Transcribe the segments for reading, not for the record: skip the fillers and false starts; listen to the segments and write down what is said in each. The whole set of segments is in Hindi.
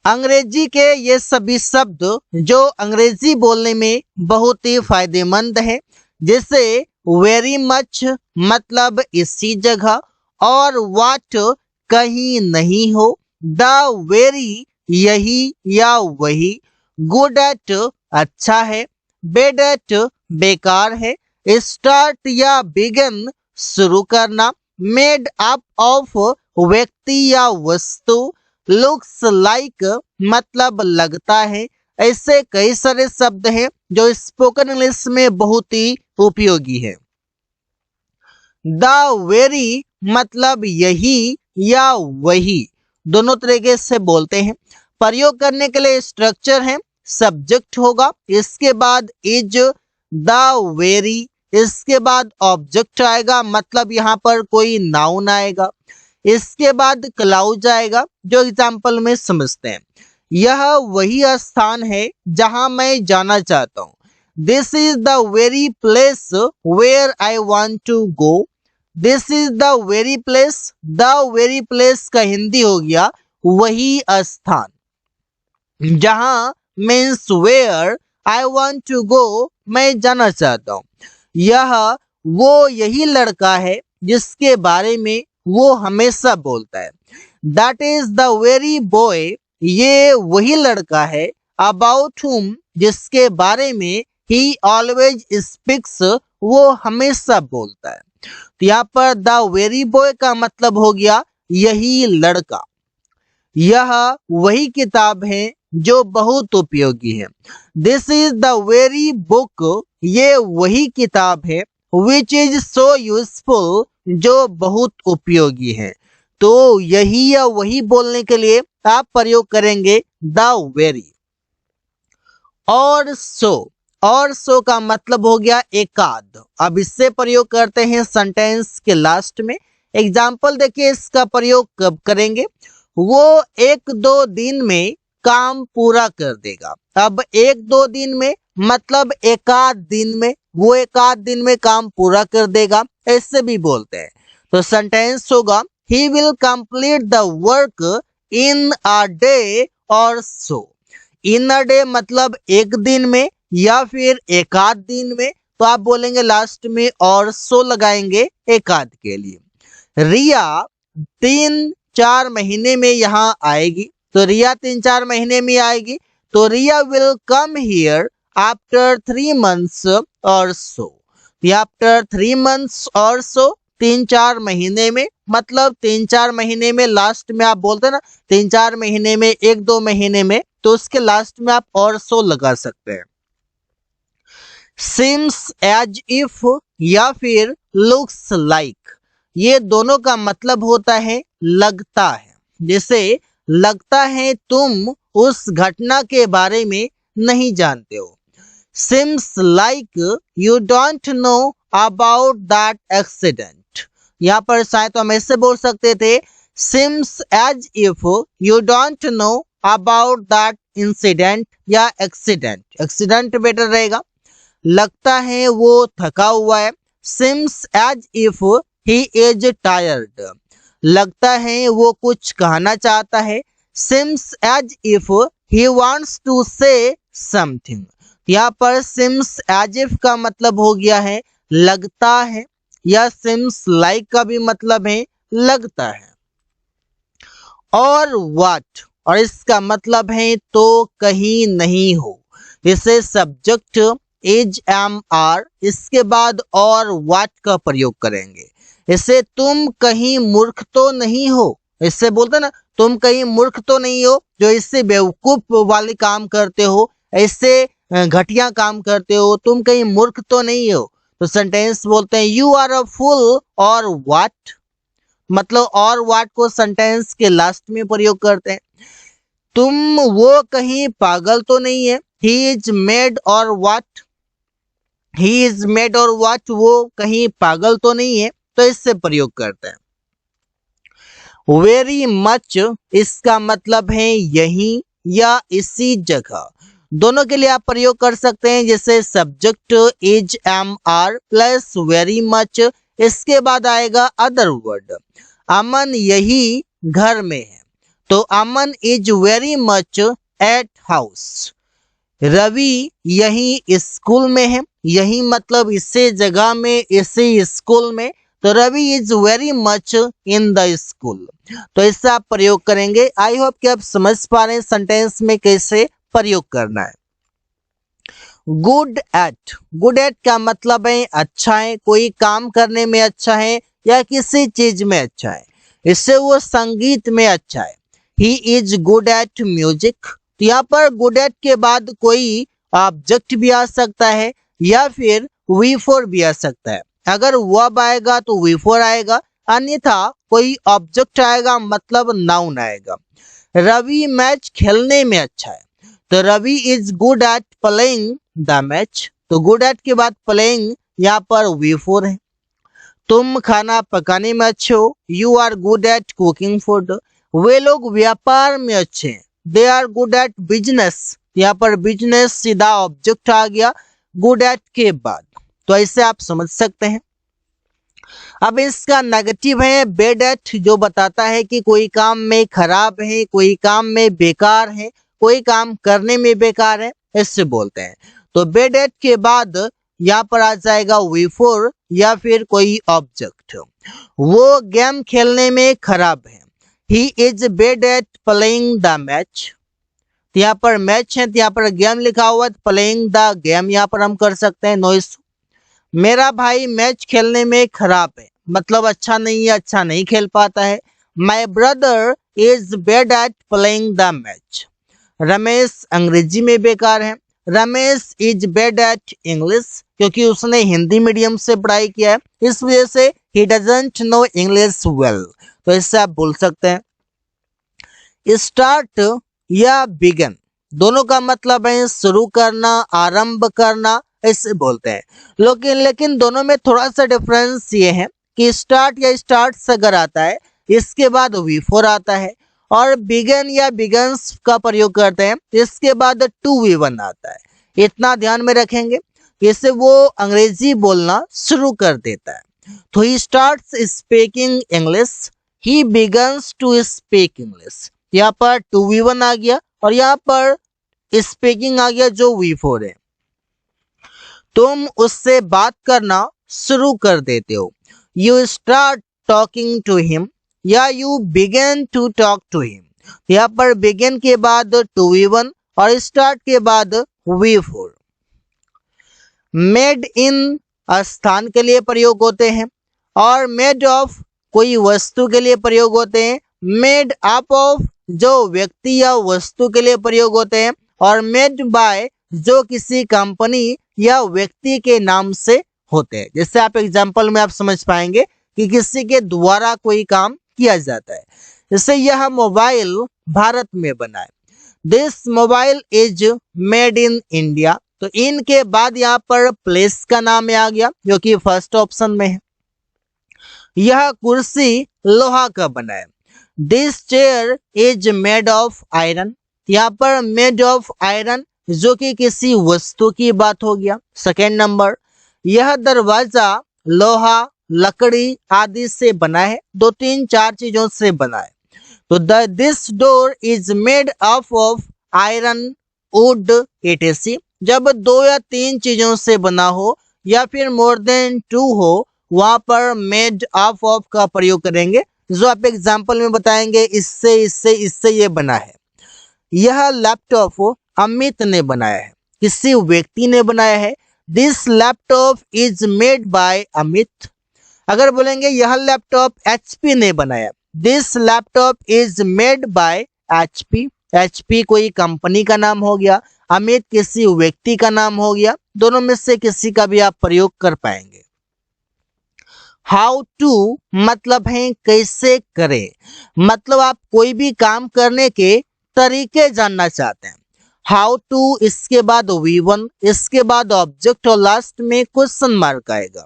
अंग्रेजी के ये सभी शब्द जो अंग्रेजी बोलने में बहुत ही फायदेमंद है, जैसे वेरी मच मतलब इसी जगह, और वाट कहीं नहीं हो, द वेरी यही या वही, गुड एट अच्छा है, बैड एट बेकार है, स्टार्ट या बिगन शुरू करना, मेड अप ऑफ व्यक्ति या वस्तु, लुक्स लाइक मतलब लगता है। ऐसे कई सारे शब्द हैं जो स्पोकन इंग्लिश में बहुत ही उपयोगी है। द वेरी मतलब यही या वही, दोनों तरीके से बोलते हैं। प्रयोग करने के लिए स्ट्रक्चर है, सब्जेक्ट होगा, इसके बाद इज, द वेरी, इसके बाद ऑब्जेक्ट आएगा, मतलब यहाँ पर कोई नाउन आएगा, इसके बाद क्लाउज आएगा, जो एग्जाम्पल में समझते हैं। यह वही स्थान है जहां मैं जाना चाहता हूँ। This is the very place where I want to go. This is the very place, the very place का हिंदी हो गया वही स्थान। जहां means where, I want to go मैं जाना चाहता हूँ। यह वो यही लड़का है जिसके बारे में वो हमेशा बोलता है। That is the very boy, ये वही लड़का है, अबाउट हुम जिसके बारे में ही ऑलवेज स्पीक्स, वो हमेशा बोलता है। तो यहाँ पर द वेरी बॉय का मतलब हो गया यही लड़का। यह वही किताब है जो बहुत उपयोगी है। This is the very book, ये वही किताब है, विच इज सो यूजफुल, जो बहुत उपयोगी है। तो यही या वही बोलने के लिए आप प्रयोग करेंगे द वेरी। और सो का मतलब हो गया एकाद। अब इससे प्रयोग करते हैं सेंटेंस के लास्ट में। एग्जाम्पल देखिए, इसका प्रयोग कब करेंगे। वो 1-2 दिन में काम पूरा कर देगा। अब 1-2 दिन में मतलब एकाध दिन में, वो एकाध दिन में काम पूरा कर देगा, ऐसे भी बोलते हैं। तो सेंटेंस होगा he will complete the work in a day और सो। इन अ डे मतलब एक दिन में या फिर एकाध दिन में, तो आप बोलेंगे लास्ट में और सो लगाएंगे एकाध के लिए। रिया 3-4 महीने में यहाँ आएगी, तो रिया 3-4 महीने में आएगी, तो Riya will come here after 3 months और सो। आफ्टर 3 months और सो, 3-4 महीने में, मतलब 3-4 महीने में लास्ट में आप बोलते हैं ना, 3-4 महीने में, 1-2 महीने में, तो उसके लास्ट में आप और सो लगा सकते हैं। seems as if या फिर looks like, ये दोनों का मतलब होता है लगता है। जैसे लगता है तुम उस घटना के बारे में नहीं जानते हो। seems like you don't know about that accident। यहाँ पर शायद तो हम ऐसे बोल सकते थे seems as if you don't know about that incident या accident। accident बेटर रहेगा। लगता है वो थका हुआ है, seems as if he is tired। लगता है वो कुछ कहना चाहता है, seems as if he wants to say something। यहाँ पर seems as if का मतलब हो गया है लगता है, या seems like का भी मतलब है लगता है। और what, और इसका मतलब है तो कहीं नहीं हो। इसे सब्जेक्ट इज एम आर, इसके बाद और what का प्रयोग करेंगे। इसे तुम कहीं मूर्ख तो नहीं हो, इससे बोलते ना तुम कहीं मूर्ख तो नहीं हो, जो इससे बेवकूफ वाले काम करते हो, ऐसे घटिया काम करते हो, तुम कहीं मूर्ख तो नहीं हो। तो सेंटेंस बोलते हैं यू आर अ फूल और what, मतलब और what को सेंटेंस के लास्ट में प्रयोग करते हैं। तुम वो कहीं पागल तो नहीं है, ही इज मेड और what, ही इज मेड और what, वो कहीं पागल तो नहीं है, तो इससे प्रयोग करते हैं। वेरी मच, इसका मतलब है यहीं या इसी जगह, दोनों के लिए आप प्रयोग कर सकते हैं। जैसे subject is M R plus very much, इसके बाद आएगा अदर वर्ड। अमन यही घर में है, तो Aman is very much at house. Ravi यही स्कूल में है, यही मतलब इसी जगह में, इसी स्कूल में। तो Ravi is very much in the school. तो इससे आप प्रयोग करेंगे। आई होप कि आप समझ पा रहे हैं सेंटेंस में कैसे प्रयोग करना है। गुड एट, गुड एट का मतलब है अच्छा है, कोई काम करने में अच्छा है या किसी चीज में अच्छा है। इससे वो संगीत में अच्छा है। He is good eight music. तो यहाँ पर गुड एट के बाद कोई ऑब्जेक्ट भी आ सकता है या फिर वी फोर भी आ सकता है। अगर वर्ब आएगा तो वी फोर आएगा, अन्यथा कोई ऑब्जेक्ट आएगा मतलब नाउन आएगा। रवि मैच खेलने में अच्छा है। तो Ravi is good at playing the match. तो गुड एट के बाद प्लेइंग यहाँ पर वी फोर है। तुम खाना पकाने में अच्छे हो। You are good at cooking food. वे लोग व्यापार में अच्छे हैं। They are good at business. यहाँ पर बिजनेस सीधा ऑब्जेक्ट आ गया गुड एट के बाद। तो ऐसे आप समझ सकते हैं। अब इसका नेगेटिव है बैड एट, जो बताता है कि कोई काम में खराब है, कोई काम में बेकार है, कोई काम करने में बेकार है, इससे बोलते हैं। तो बैड एट के बाद यहाँ पर आ जाएगा वी फोर या फिर कोई ऑब्जेक्ट। वो गेम खेलने में खराब है। He is bad at playing the match. यहाँ पर मैच है तो यहाँ पर गेम लिखा हुआ है, प्लेइंग द गेम यहाँ पर हम कर सकते हैं, नो इशू। मेरा भाई मैच खेलने में खराब है, मतलब अच्छा नहीं है, अच्छा नहीं खेल पाता है। My brother is bad at playing the match. Ramesh अंग्रेजी में बेकार है। Ramesh is bad at English, क्योंकि उसने हिंदी मीडियम से पढ़ाई किया है, इस वजह से he doesn't know English well. तो इससे आप बोल सकते हैं। स्टार्ट या बिगन दोनों का मतलब है शुरू करना, आरंभ करना, ऐसे बोलते हैं। लेकिन दोनों में थोड़ा सा डिफरेंस ये है कि स्टार्ट या स्टार्ट्स अगर आता है इसके बाद वी फोर आता है, और बिगन या बिगन्स का प्रयोग करते हैं इसके बाद टू वी वन आता है। इतना ध्यान में रखेंगे, इससे वो अंग्रेजी बोलना शुरू कर देता है। तो he starts speaking English, he begins to speak English. यहाँ पर टू वी वन आ गया और यहाँ पर स्पीकिंग आ गया जो वी फोर है। तुम उससे बात करना शुरू कर देते हो। You start talking to him या you begin to talk to him. यहाँ पर बिगन के बाद टू वी वन और स्टार्ट के बाद वी फोर। मेड इन स्थान के लिए प्रयोग होते हैं और मेड ऑफ कोई वस्तु के लिए प्रयोग होते हैं। मेड अप ऑफ जो व्यक्ति या वस्तु के लिए प्रयोग होते हैं, और मेड बाय जो किसी कंपनी या व्यक्ति के नाम से होते हैं। जैसे आप एग्जांपल में आप समझ पाएंगे कि किसी के द्वारा कोई काम किया जाता है। जैसे यह मोबाइल भारत में बना है। This mobile is made in India. तो इन के बाद यहाँ पर प्लेस का नाम आ गया जो कि फर्स्ट ऑप्शन में है। यह कुर्सी लोहा का बना है। This chair is made of iron. यहाँ पर मेड ऑफ आयरन जो कि किसी वस्तु की बात हो गया। सेकेंड नंबर, यह दरवाजा लोहा, लकड़ी आदि से बना है। 2 3 4 चीजों से बना है। तो this door is made up of iron, would etc। जब 2 या 3 चीजों से बना हो या फिर मोर देन 2 हो, वहां पर मेड अप ऑफ का प्रयोग करेंगे, जो आप एग्जाम्पल में बताएंगे इससे इससे इससे ये बना है। यह लैपटॉप अमित ने बनाया है, किसी व्यक्ति ने बनाया है। This laptop is made by Amit. अगर बोलेंगे यह लैपटॉप HP ने बनाया, this laptop is made by HP। HP कोई कंपनी का नाम हो गया, अमित किसी व्यक्ति का नाम हो गया। दोनों में से किसी का भी आप प्रयोग कर पाएंगे। हाउ टू मतलब है कैसे करें, मतलब आप कोई भी काम करने के तरीके जानना चाहते हैं। हाउ टू, इसके बाद V1, इसके बाद ऑब्जेक्ट और लास्ट में क्वेश्चन मार्क आएगा।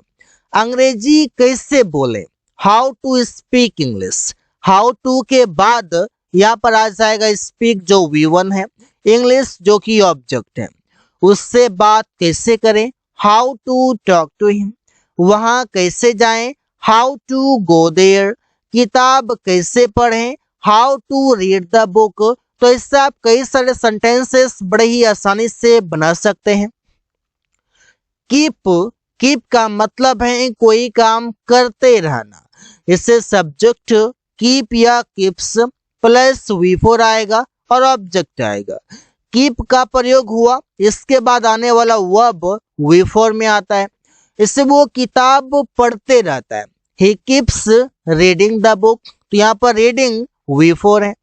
अंग्रेजी कैसे बोले, how to speak English. How to के बाद यहाँ पर आ जाएगा स्पीक जो V1 है, इंग्लिश जो कि ऑब्जेक्ट है। उससे बात कैसे करें, how to talk to him. वहां कैसे जाएं, हाउ टू गो देयर। किताब कैसे पढ़ें, how to read the book. तो इससे आप कई सारे सेंटेंसेस बड़े ही आसानी से बना सकते हैं। कीप, कीप का मतलब है कोई काम करते रहना। इससे सब्जेक्ट कीप या कीप्स प्लस V4 आएगा और ऑब्जेक्ट आएगा। कीप का प्रयोग हुआ, इसके बाद आने वाला वर्ब V4 में आता है। इससे वो किताब पढ़ते रहता है। He keeps reading the book. तो यहाँ पर रीडिंग V4 है।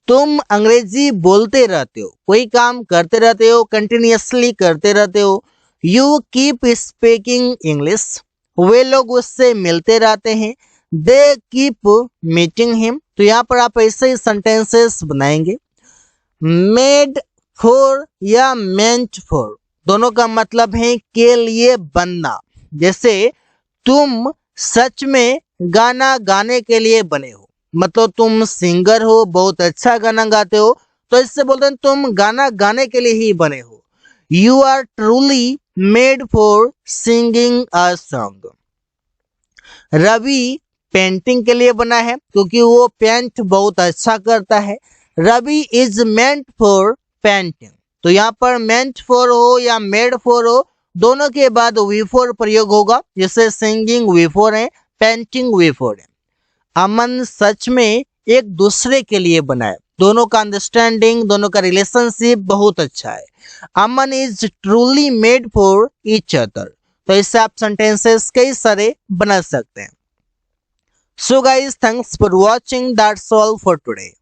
तुम अंग्रेजी बोलते रहते हो, कोई काम करते रहते हो, कंटिन्यूअसली करते रहते हो। You keep speaking English. वे लोग उससे मिलते रहते हैं। They keep meeting him. तो यहाँ पर आप ऐसे ही सेंटेंसेस बनाएंगे। मेड फॉर या मेंट फॉर, दोनों का मतलब है के लिए बनना। जैसे तुम सच में गाना गाने के लिए बने हो, मतलब तुम सिंगर हो, बहुत अच्छा गाना गाते हो, तो इससे बोलते हैं तुम गाना गाने के लिए ही बने हो। You are truly made for singing a song. Ravi painting के लिए बना है क्योंकि वो पेंट बहुत अच्छा करता है। Ravi is meant for painting. तो यहाँ पर मेंट फॉर हो या मेड फॉर हो, दोनों के बाद V4 प्रयोग होगा। जैसे सिंगिंग V4 है, पेंटिंग V4 है। अमन सच में एक दूसरे के लिए बना है। दोनों का अंडरस्टैंडिंग, दोनों का रिलेशनशिप बहुत अच्छा है। Aman is truly made for each other. तो इससे आप सेंटेंसेस कई सारे बना सकते हैं। So guys, thanks for watching. That's all for today.